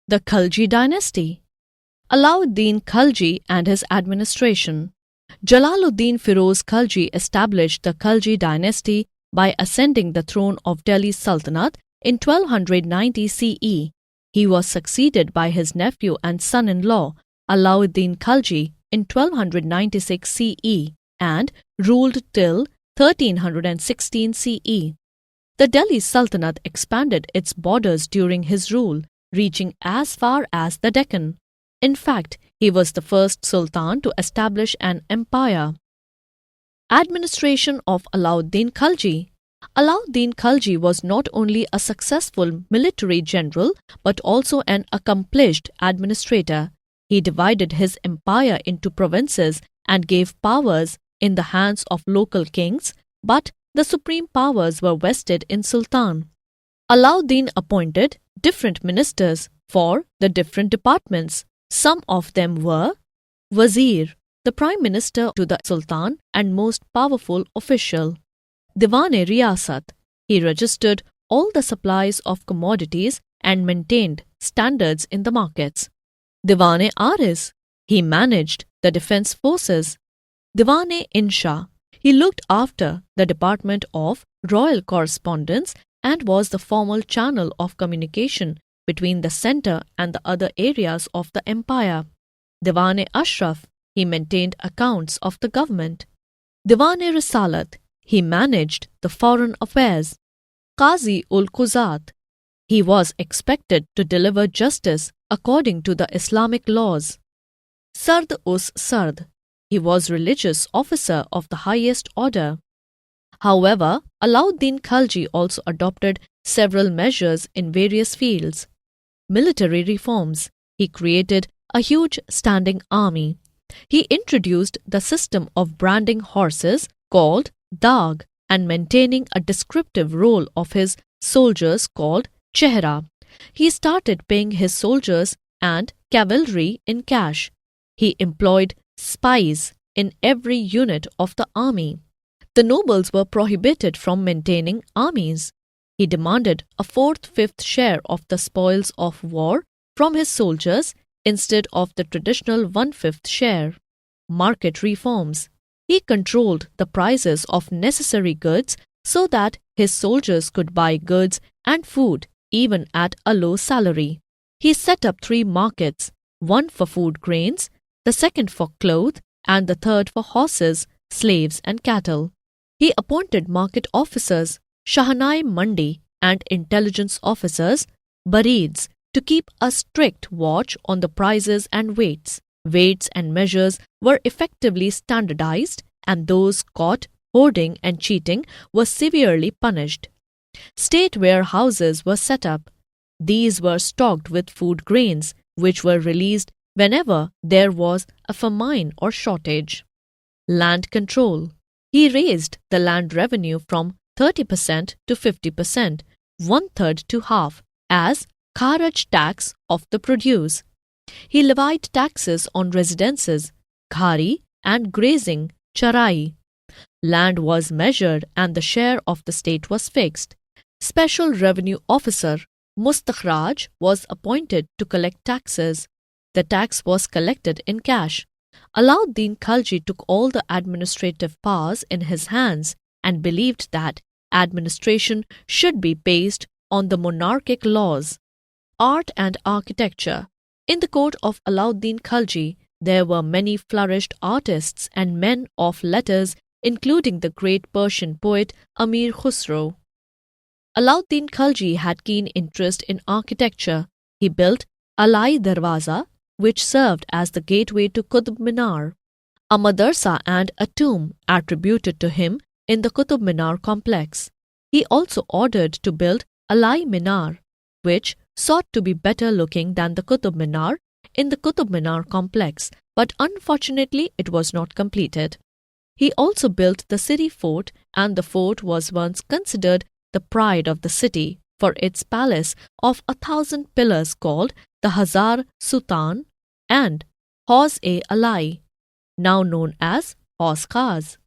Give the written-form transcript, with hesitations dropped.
The Khalji Dynasty. Alauddin Khalji and his administration. Jalaluddin Firoz Khalji established the Khalji dynasty by ascending the throne of Delhi Sultanate in 1290 CE. He was succeeded by his nephew and son-in-law, Alauddin Khalji, in 1296 CE and ruled till 1316 CE. The Delhi Sultanate expanded its borders during his rule, reaching as far as the Deccan. In fact, he was the first sultan to establish an empire. Administration of Alauddin Khalji. Alauddin Khalji was not only a successful military general but also an accomplished administrator. He divided his empire into provinces and gave powers in the hands of local kings, but the supreme powers were vested in Sultan. Alauddin appointed different ministers for the different departments. Some of them were Wazir, the Prime Minister to the Sultan and most powerful official. Diwan-e-Riyasat, he registered all the supplies of commodities and maintained standards in the markets. Diwan-e-Aris, he managed the defense forces. Diwan-e-Insha, he looked after the department of royal correspondence and was the formal channel of communication between the centre and the other areas of the empire. Diwan-e-Ashraf, he maintained accounts of the government. Diwan-e-Risalat, he managed the foreign affairs. Qazi-ul-Quzat, he was expected to deliver justice according to the Islamic laws. Sard-us-Sard, he was religious officer of the highest order. However, Alauddin Khalji also adopted several measures in various fields. Military reforms. He created a huge standing army. He introduced the system of branding horses called Dag and maintaining a descriptive role of his soldiers called Chehra. He started paying his soldiers and cavalry in cash. He employed spies in every unit of the army. The nobles were prohibited from maintaining armies. He demanded a fourth-fifth share of the spoils of war from his soldiers instead of the traditional one-fifth share. Market reforms. He controlled the prices of necessary goods so that his soldiers could buy goods and food even at a low salary. He set up 3 markets, one for food grains, the second for cloth, and the third for horses, slaves, and cattle. He appointed market officers, Shahnai Mandi, and intelligence officers, Barids, to keep a strict watch on the prices and weights. Weights and measures were effectively standardized, and those caught hoarding and cheating were severely punished. State warehouses were set up. These were stocked with food grains, which were released whenever there was a famine or shortage. Land control. He raised the land revenue from 30% to 50%, one-third to half, as Kharaj tax of the produce. He levied taxes on residences, Khari, and grazing, Charai. Land was measured and the share of the state was fixed. Special revenue officer, Mustakhraj, was appointed to collect taxes. The tax was collected in cash. Alauddin Khalji took all the administrative powers in his hands and believed that administration should be based on the monarchic laws. Art and architecture. In the court of Alauddin Khalji, there were many flourished artists and men of letters, including the great Persian poet Amir Khusro. Alauddin Khalji had keen interest in architecture. He built Alai Darwaza, which served as the gateway to Qutb Minar, a madrasa and a tomb attributed to him in the Qutb Minar complex. He also ordered to build Alai Minar, which sought to be better looking than the Qutb Minar in the Qutb Minar complex, but unfortunately it was not completed. He also built the city fort, and the fort was once considered the pride of the city for its palace of 1,000 pillars called the Hazar Sultan and Hauz-e-Alai, now known as Hauz Khas.